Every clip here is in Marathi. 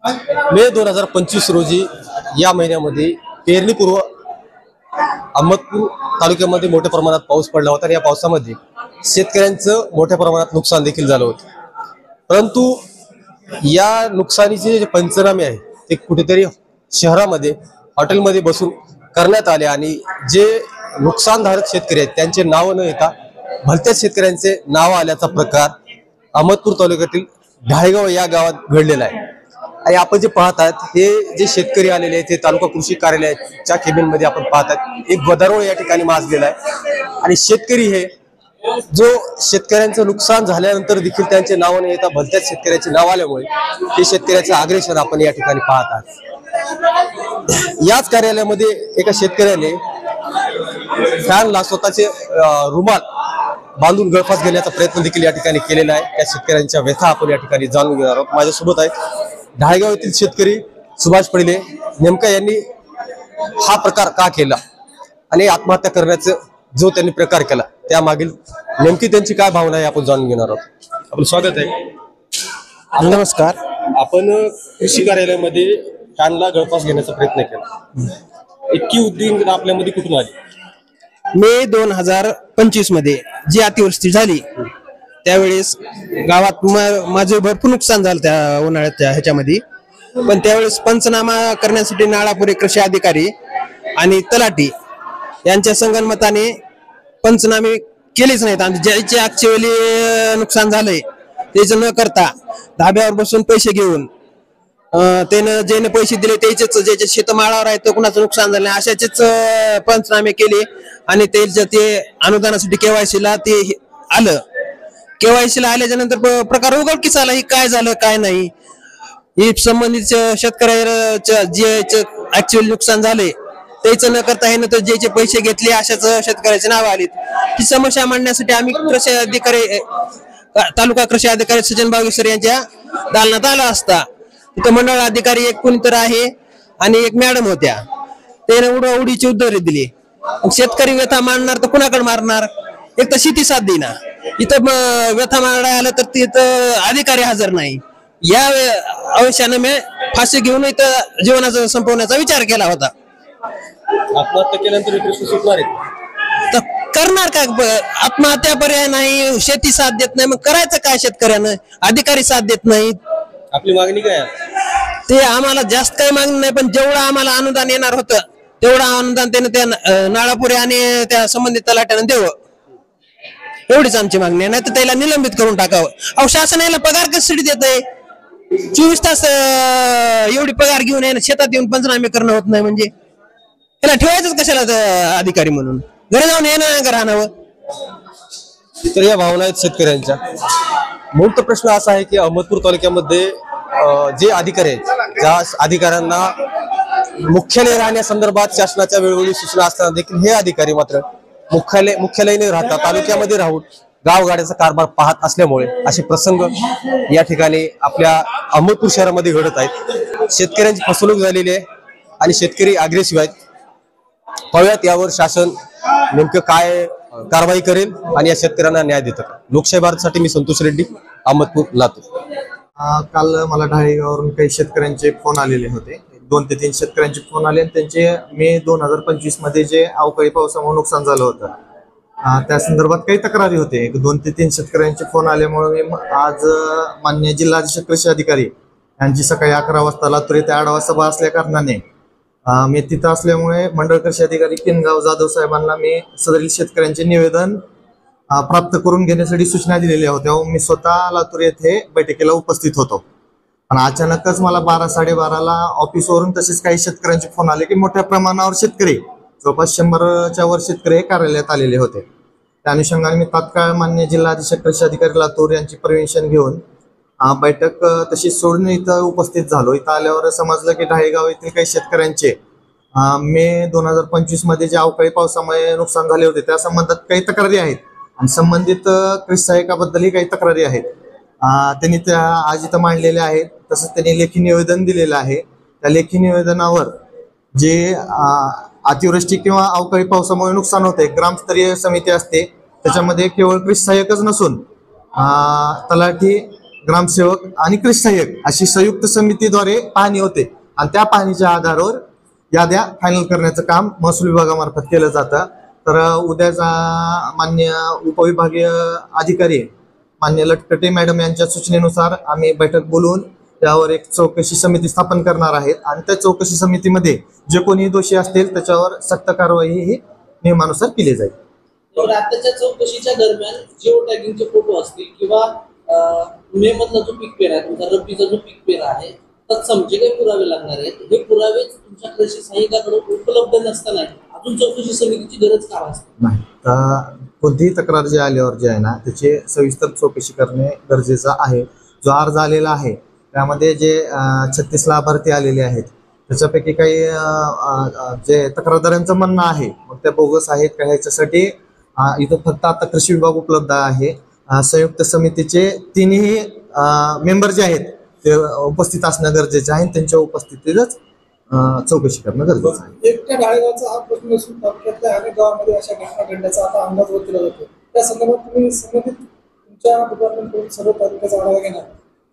मे 2025 रोजी या महिन्यामध्ये पेरणीपूर्व अहमदपूर तालुक्यामध्ये मोठ्या प्रमाणात पाऊस पडला होता आणि या पावसामध्ये शेतकऱ्यांचं मोठ्या प्रमाणात नुकसान देखील झालं होतं। परंतु या नुकसानीचे जे पंचनामे आहे ते कुठेतरी शहरामध्ये हॉटेलमध्ये बसून करण्यात आले आणि जे नुकसानधारक शेतकरी आहेत त्यांचे नाव न येता भलत्याच शेतकऱ्यांचे नाव आल्याचा प्रकार अहमदपूर तालुक्यातील ढाळेगाव या गावात घडलेला आहे। आणि आपण जे पाहत आहात हे जे शेतकरी आलेले आहेत ते तालुका कृषी कार्यालयाच्या केबिनमध्ये आपण पाहत आहात एक गदारोळ या ठिकाणी माजलेला आहे आणि शेतकरी हे जो शेतकऱ्यांचं नुकसान झाल्यानंतर देखील त्यांचे नाव न येता भलत्याच शेतकऱ्याचे नाव आल्यामुळे हे शेतकऱ्याचं आग्रेशन आपण या ठिकाणी पाहत आहात। याच कार्यालयामध्ये एका शेतकऱ्याने फॅनला स्वतःचे रुमाल बांधून गळफास घेण्याचा प्रयत्न देखील या ठिकाणी केलेला आहे। त्या शेतकऱ्यांच्या व्यथा आपण या ठिकाणी जाणून घेणार आहोत। माझ्यासोबत आहेत ढाळेगाव येथील शेतकरी सुभाष पडिले। नेमका यांनी हा प्रकार का केला आणि आत्महत्या करण्याचा जो त्यांनी प्रकार केला त्यामागील नेमकी त्यांची काय भावना आहे आपण जाणून घेणार आहोत। आपलं स्वागत आहे। नमस्कार। आपण कृषी कार्यालयामध्ये फॅनला गळफास घेण्याचा प्रयत्न केला, इतकी उद्विग्नता आपल्यामध्ये कुठून आली? मे 2025 मध्ये जी अतिवृष्टी झाली त्यावेळेस गावात माझे भरपूर नुकसान झालं त्या उन्हाळ्याच्या ह्याच्यामध्ये। पण त्यावेळेस पंचनामा करण्यासाठी नाळापुरे कृषी अधिकारी आणि तलाठी यांच्या संगनमताने पंचनामे केलेच नाहीत आणि ज्याचे ऍक्च्युअली नुकसान झालंय त्याचं न करता धाब्यावर बसून पैसे घेऊन त्यानं ज्याने पैसे दिले त्याचेच ज्याचे शेतमाळावर आहे तो कुणाचं नुकसान झालं नाही अशाचेच पंचनामे केले आणि त्याच्या ते अनुदानासाठी केवायसीला ते आलं। केवायसीला आल्याच्या नंतर प्रकार उघडकीस आला ही काय झालं काय नाही। ही संबंधित शेतकऱ्याचं जे ऍक्च्युअली नुकसान झाले त्याचं न करता हे तर ज्याचे पैसे घेतले अशाच शेतकऱ्याचे नाव आले। ही समस्या मांडण्यासाठी आम्ही कृषी अधिकारी तालुका कृषी अधिकारी सजन बागेश्वर यांच्या दालनात आला असता तिथं मंडळ अधिकारी एक कोणीतरी आहे आणि एक मॅडम होत्या त्याने उडीची उत्तरे दिली। शेतकरी व्यथा मांडणार तर कुणाकडे मारणार? एक तर शेती साथ देना इथं व्यथा मांडायला आलं तर तिथं अधिकारी हजर नाही। या अवश्याने मी फाशी घेऊन इथं जीवनाचा संपवण्याचा विचार केला होता। आत्महत्या केल्यानंतर प्रश्न सुटणार आहे तर करणार काय? आत्महत्या पर्याय नाही, शेती साथ देत नाही, मग करायचं काय शेतकऱ्यानं? अधिकारी साथ देत नाहीत। आपली मागणी काय आहे? ते आम्हाला जास्त काही मागणी नाही पण जेवढं आम्हाला अनुदान येणार होतं तेवढं अनुदान त्याने त्या नाळापुरे आणि त्या संबंधित तलाट्यानं द्यावं एवढीच आमची मागणी आहे। नाही तर त्याला निलंबित करून टाकावं। अहो शासन याला पगार कशासाठी देत आहे? 24 तास एवढी पगार घेऊन आहे शेतात येऊन पंचनामे करणं होत नाही म्हणजे त्याला ठेवायचंच कशाला अधिकारी म्हणून? घरी जाऊन येणं राहणावं। तर या भावना आहेत शेतकऱ्यांच्या। मूळ प्रश्न असा आहे की अहमदपूर तालुक्यामध्ये जे अधिकारी आहेत त्या अधिकाऱ्यांना मुख्यालय राहण्यासंदर्भात शासनाच्या वेळोवेळी सूचना असताना देखील हे अधिकारी मात्र मुख्यालयाने राहतात तालुक्यामध्ये राहून गावगाड्याचा कारभार पाहत असल्यामुळे असे प्रसंग या ठिकाणी आपल्या अहमदपूर शहरामध्ये घडत आहेत। शेतकऱ्यांची फसवणूक झालेली आहे आणि शेतकरी अग्रेसिव्ह आहेत। पाहूयात यावर शासन नेमकं काय कारवाई करेल आणि या शेतकऱ्यांना न्याय देतं का। लोकशाही भारतसाठी मी संतोष रेड्डी, अहमदपूर, लातूर। काल मला ढाळेगाववरून काही शेतकऱ्यांचे फोन आलेले होते। 2 ते 3 शेतकऱ्यांचे फोन आले आणि त्यांचे मे 2025 मध्ये जे अवकाळी पावसामुळे नुकसान झालं होतं त्या संदर्भात काही तक्रारी होते। 2 ते 3 शेतकऱ्यांचे फोन आल्यामुळे मी आज माननीय जिल्हाधीश कृषी अधिकारी यांची सकाळी 11 वाजता लातूर येथे आढावा सभा असल्या कारणाने मी तिथं असल्यामुळे मंडळ कृषी अधिकारी किनगाव जाधव साहेबांना मी सदरील शेतकऱ्यांचे निवेदन प्राप्त करून घेण्यासाठी सूचना दिलेल्या होत्या। मी स्वतः लातूर येथे बैठकीला उपस्थित होतो आणि अचानकच मला 12-12:30ला ऑफिसवरून तसेच काही शेतकऱ्यांचे फोन आले की मोठ्या प्रमाणावर शेतकरी जवळपास 100च्या वर शेतकरी कार्यालयात आलेले होते। त्या अनुषंगाने मी तात्काळ मान्य जिल्हाधीश कृषी अधिकारी लातूर यांची परमिशन घेऊन बैठक तशी सोडून इथं उपस्थित झालो। इथं आल्यावर समजलं की ढाळेगाव येथील काही शेतकऱ्यांचे मे 2025 मध्ये जे अवकाळी पावसामुळे नुकसान झाले होते त्या संबंधात काही तक्रारी आहेत आणि संबंधित कृषी सहाय्यकाबद्दलही काही तक्रारी आहेत। त्यांनी त्या आज इथं मांडलेल्या आहेत। तसंच त्यांनी लेखी निवेदन दिलेलं आहे। त्या लेखी निवेदनावर जे अतिवृष्टी किंवा अवकाळी पावसामुळे नुकसान होते ग्रामस्तरीय समिती असते त्याच्यामध्ये केवळ कृषी सहाय्यकच नसून तलाठी ग्रामसेवक आणि कृषी सहाय्यक अशी संयुक्त समितीद्वारे पाहणी होते आणि त्या पाहणीच्या आधारावर याद्या फायनल करण्याचं काम महसूल विभागामार्फत केलं जातं. तर उद्याचा मान्य उपविभागीय अधिकारी मान्य लटकटे मॅडम यांच्या सूचनेनुसार आम्ही बैठक बोलवून त्यावर एक चौकशी समिती स्थापन करणार आहेत आणि त्या चौकशी समितीमध्ये जे कोणी दोषी असतील त्याच्यावर सक्त कारवाई ही नियमानुसार केली जाईल. तर आताच्या चौकशीच्या दरम्यान जिओ टॅगिंगचे फोटो असतील किंवा मे मधला जो पीक पेरा आहे तुमचा रब्बीचा जो पीक पेरा आहे तत्सम जे काही पुरावे लागणार आहेत हे पुरावे तुमच्या कृषी सहाय्यकाकडे उपलब्ध नसताना अजून चौकशी समितीची गरज का असते? नाही, कोणतीही तक्रार जी आल्यावर जे आहे ना त्याची सविस्तर चौकशी करणे गरजेचं आहे. जो अर्ज आलेला आहे त्यामध्ये जे 36 लाभार्थी आलेले आहेत त्याच्यापैकी काही जे तक्रारदारांचं म्हणणं आहे मग त्या बोगस आहेत का ह्याच्यासाठी इथं फक्त आता कृषी विभाग उपलब्ध आहे. संयुक्त समितीचे तिन्ही मेंबर जे आहेत ते उपस्थित असणं गरजेचं आहे. त्यांच्या उपस्थितीतच चौकशी करणं गरजेचं आहे. एकट्या डाळेगावचा हा प्रश्न असून तालुक्यातल्या अनेक गावांमध्ये अशा घटना घडण्याचा आता अंदाज केला जातो. त्या संदर्भात तुम्ही संबंधित तुमच्या डिपार्टमेंटकडून सर्व तालुक्याचा आढावा घेणार?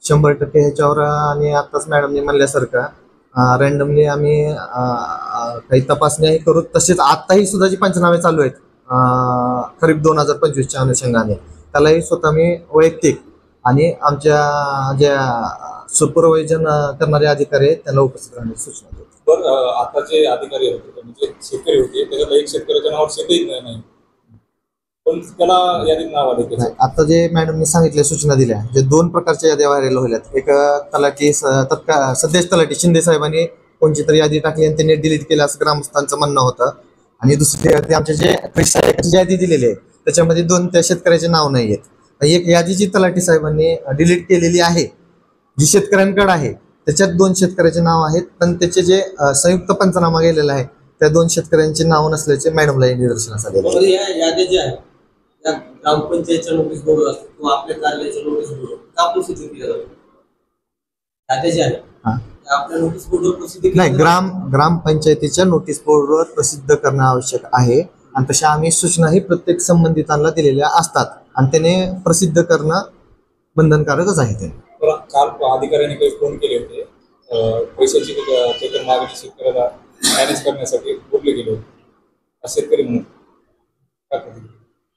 100% ह्याच्यावर आणि आताच मॅडमने म्हणल्यासारखं रँडमली आम्ही काही तपासण्याही करू. तसेच आत्ताही सुद्धा जी पंचनामे चालू आहेत खरीप 2025च्या अनुषंगाने त्यालाही स्वतः मी वैयक्तिक आणि आमच्या ज्या सुपरवायझन करणारे अधिकारी आहेत त्यांना उपस्थित राहण्याची सूचना देतो. बरं, आता जे अधिकारी होते म्हणजे शेतकरी होते त्याच्यात एक शेतकऱ्याच्या नावावर शेतही नाही पण त्याला यादीत नाव आले. आता जे मॅडमने सांगितल्या सूचना दिल्या जे 2 प्रकारच्या याद्या व्हायरल होल्यात. एक तलाठी सध्याच तलाठी शिंदे साहेबांनी कोणची तरी यादी टाकली आणि त्यांनी डिलीट केलं असं ग्रामस्थांचं म्हणणं होतं. आणि दुसरी यादी आमच्या जे कृषी सहाय्यकाची यादी दिलेली आहे त्याच्यामध्ये 2 त्या शेतकऱ्याचे नाव नाही आहेत. एक यादी जी तलाठी साहेबांनी डिलीट केलेली आहे जी शेतकऱ्यांकडे आहे त्याच्यात 2 शेतकऱ्याचे नाव आहेत पण त्याचे जे संयुक्त पंचनामा गेलेला आहे त्या 2 शेतकऱ्यांचे नाव नसल्याचे मॅडमला निदर्शनास आलेले आहे. या याद्या ज्या आहेत त्या ग्रामपंचायतच्या नोटीस बोर्ड असतो किंवा आपल्या कार्यालयाच्या नोटीस बोर्ड का प्रसिद्ध केल्या जातात? याद्या ज्या आहेत आपल्या नोटीस बोर्डवर प्रसिद्ध नाही, ग्रामपंचायतीच्या नोटीस बोर्डवर प्रसिद्ध करणं आवश्यक आहे आणि तशा आम्ही सूचनाही प्रत्येक संबंधितांना दिलेल्या असतात आणि त्याने प्रसिद्ध करणं बंधनकारकच आहे. ते काल अधिकाऱ्याने काही फोन केले होते पैशाची काहीतरी मागणी शेतकऱ्याला मॅनेज करण्यासाठी बोलले गेले होते शेतकरी म्हणून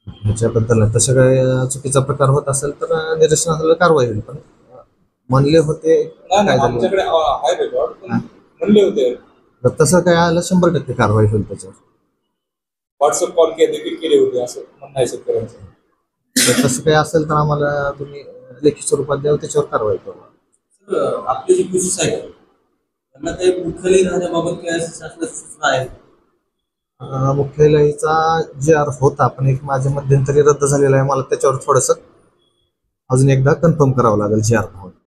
ह्याच्याबद्दल तसं काही चुकीचा प्रकार होत असेल तर निदर्शनास कारवाई होईल. पण म्हणले होते काय झालं आमच्याकडे आहे रेकॉर्ड पण म्हणले होते तसं काय आलं 100% कारवाई होईल. त्याच्यावर व्हॉट्सअप कॉल देखील केले होते असं म्हणणं आहे शेतकऱ्यांचं. तर तसं काही असेल तर आम्हाला तुम्ही लेखी स्वरूपात द्यावं त्याच्यावर कारवाई करू. आपले जे कृषी सहाय्यक त्यांना काही मुख्यालय राहण्याबाबत काय शासनाची सूचना आहे? मुख्यालयाचा जे आर होता पण एक माझ्या मध्यंतरी रद्द झालेला आहे. मला त्याच्यावर थोडंसं अजून एकदा कन्फर्म करावं लागेल जे आर.